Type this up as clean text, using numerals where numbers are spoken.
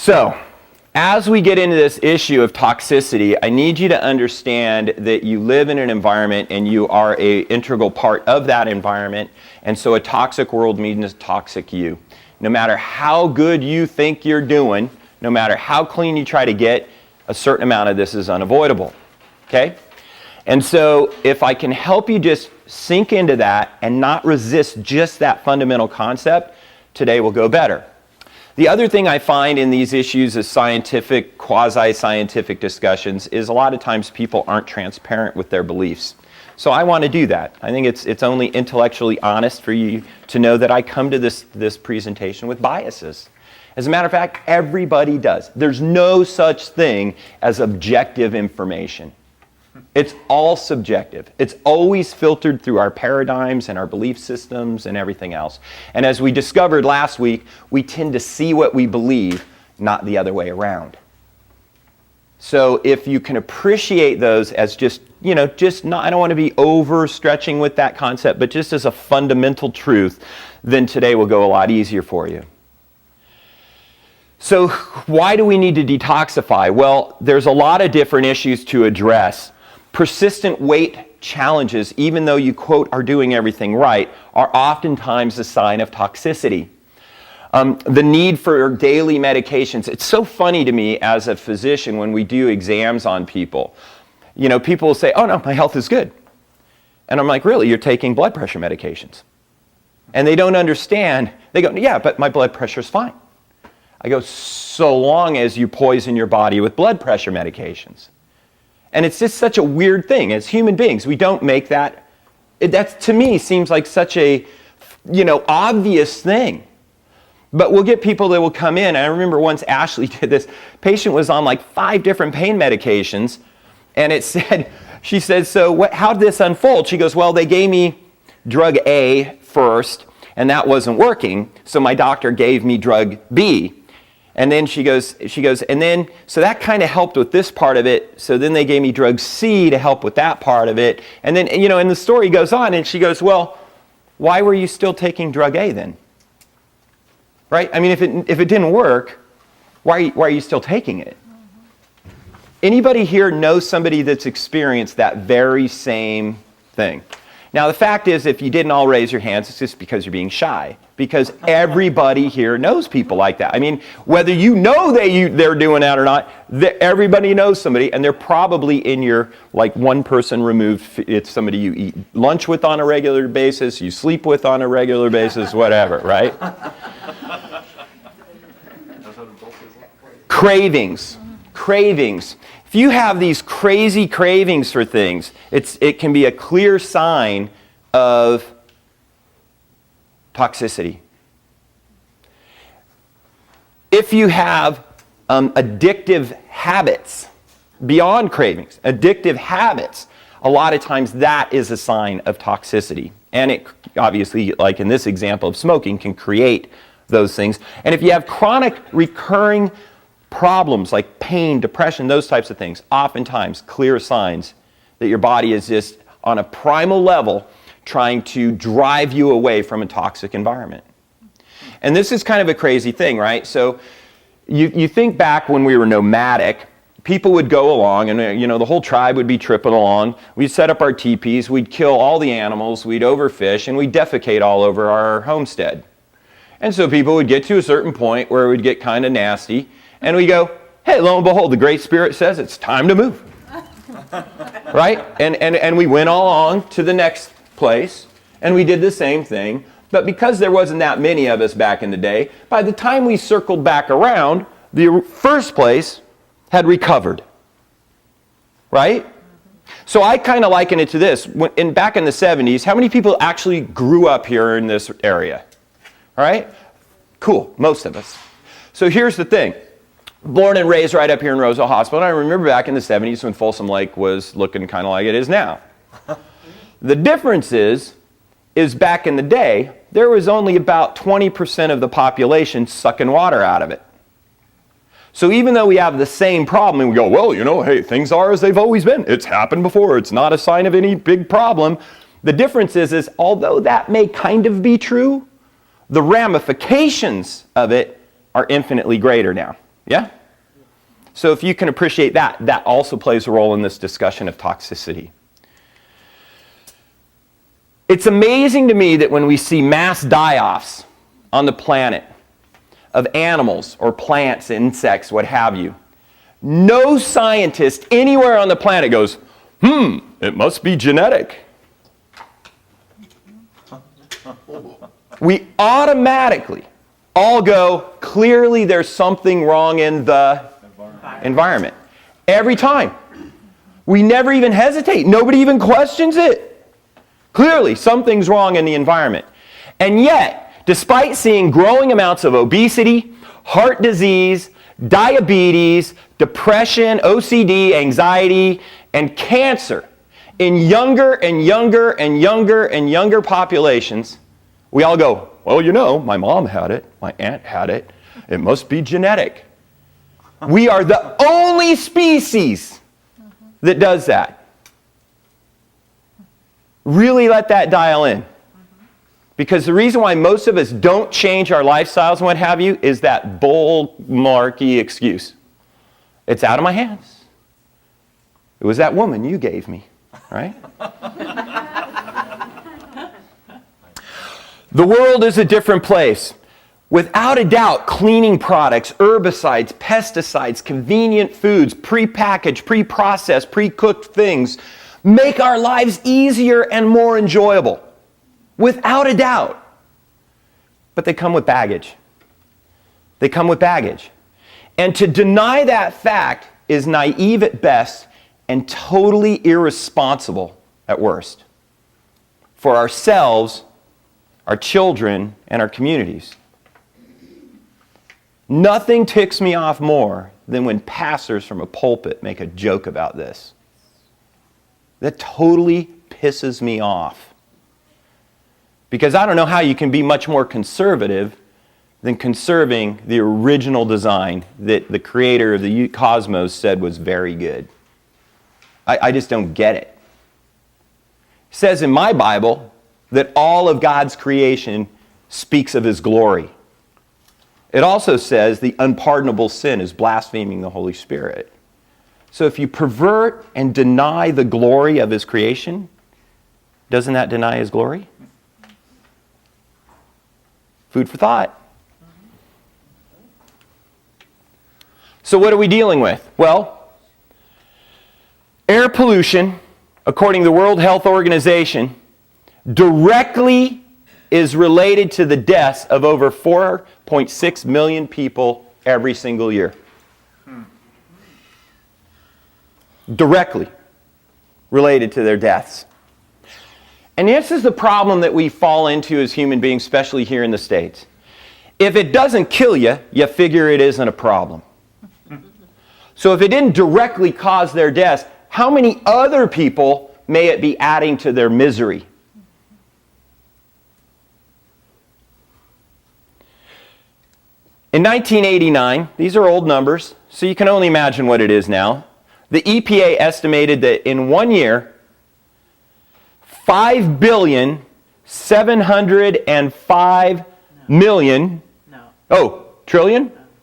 So, as we get into this issue of toxicity, I need you to understand that you live in an environment and you are an integral part of that environment. And so a toxic world means a toxic you. No matter how good you think you're doing, no matter how clean you try to get, a certain amount of this is unavoidable. Okay? And so if I can help you just sink into that and not resist just that fundamental concept, today will go better. The other thing I find in these issues of scientific, quasi-scientific discussions is a lot of times people aren't transparent with their beliefs. So I want to do that. I think it's only intellectually honest for you to know that I come to this presentation with biases. As a matter of fact, everybody does. There's no such thing as objective information. It's all subjective. It's always filtered through our paradigms and our belief systems and everything else. And as we discovered last week, we tend to see what we believe, not the other way around. So if you can appreciate those as just not, I don't want to be overstretching with that concept, but just as a fundamental truth, then today will go a lot easier for you. So why do we need to detoxify? Well, there's a lot of different issues to address. Persistent weight challenges, even though you, quote, are doing everything right, are oftentimes a sign of toxicity. The need for daily medications. It's so funny to me as a physician when we do exams on people. People will say, oh no, my health is good. And I'm like, really? You're taking blood pressure medications? And they don't understand. They go, yeah, but my blood pressure's fine. I go, so long as you poison your body with blood pressure medications. And it's just such a weird thing. As human beings, we don't make that. That to me seems like such a, obvious thing. But we'll get people that will come in. I remember once Ashley did this. Patient was on like 5 different pain medications. And she said, so how did this unfold? She goes, well, they gave me drug A first, and that wasn't working. So my doctor gave me drug B. And then she goes, and then, so that kind of helped with this part of it. So then they gave me drug C to help with that part of it. And then, and the story goes on, and she goes, well, why were you still taking drug A then? Right? I mean, if it didn't work, why are you still taking it? Anybody here know somebody that's experienced that very same thing? Now, the fact is, if you didn't all raise your hands, it's just because you're being shy. Because everybody here knows people like that. I mean, whether you know they're doing that or not, everybody knows somebody, and they're probably in your, like, one person removed. It's somebody you eat lunch with on a regular basis, you sleep with on a regular basis, whatever, right? Cravings. If you have these crazy cravings for things, it can be a clear sign of toxicity. If you have addictive habits, beyond cravings, addictive habits, a lot of times that is a sign of toxicity. And it obviously, like in this example of smoking, can create those things. And if you have chronic recurring problems like pain, depression, those types of things, oftentimes clear signs that your body is just on a primal level trying to drive you away from a toxic environment. And this is kind of a crazy thing, right? So you think back when we were nomadic, people would go along and the whole tribe would be tripping along. We'd set up our teepees, we'd kill all the animals, we'd overfish, and we'd defecate all over our homestead. And so people would get to a certain point where it would get kind of nasty, and we go, hey, lo and behold, the Great Spirit says it's time to move. Right? And we went along to the next place, and we did the same thing. But because there wasn't that many of us back in the day, by the time we circled back around, the first place had recovered. Right? So I kind of liken it to this. Back in the 70s, how many people actually grew up here in this area? All right? Cool, most of us. So here's the thing. Born and raised right up here in Roseville Hospital. And I remember back in the 70s when Folsom Lake was looking kind of like it is now. The difference is back in the day, there was only about 20% of the population sucking water out of it. So even though we have the same problem, and we go, well, hey, things are as they've always been. It's happened before. It's not a sign of any big problem. The difference is although that may kind of be true, the ramifications of it are infinitely greater now. Yeah? So if you can appreciate that, that also plays a role in this discussion of toxicity. It's amazing to me that when we see mass die-offs on the planet of animals or plants, insects, what have you, no scientist anywhere on the planet goes, it must be genetic. We automatically all go, clearly there's something wrong in the environment. Every time. We never even hesitate. Nobody even questions it. Clearly, something's wrong in the environment. And yet, despite seeing growing amounts of obesity, heart disease, diabetes, depression, OCD, anxiety, and cancer in younger and younger and younger and younger populations, we all go, well, you know, my mom had it, my aunt had it, it must be genetic. We are the only species that does that. Really let that dial in. Because the reason why most of us don't change our lifestyles and what have you is that bull-marky excuse. It's out of my hands. It was that woman you gave me, right? The world is a different place. Without a doubt, cleaning products, herbicides, pesticides, convenient foods, pre-packaged, pre-processed, pre-cooked things make our lives easier and more enjoyable. Without a doubt. But they come with baggage. They come with baggage. And to deny that fact is naive at best and totally irresponsible at worst. For ourselves, our children, and our communities. Nothing ticks me off more than when pastors from a pulpit make a joke about this. That totally pisses me off. Because I don't know how you can be much more conservative than conserving the original design that the creator of the cosmos said was very good. I just don't get it. It says in my Bible that all of God's creation speaks of His glory. It also says the unpardonable sin is blaspheming the Holy Spirit. So if you pervert and deny the glory of His creation, doesn't that deny His glory? Food for thought. So what are we dealing with? Well, air pollution, according to the World Health Organization, directly is related to the deaths of over 4.6 million people every single year. Directly related to their deaths. And this is the problem that we fall into as human beings, especially here in the States. If it doesn't kill you, you figure it isn't a problem. So if it didn't directly cause their deaths, how many other people may it be adding to their misery? In 1989, these are old numbers, so you can only imagine what it is now. The EPA estimated that in 1 year, 5,705,000,000. No. Oh, trillion?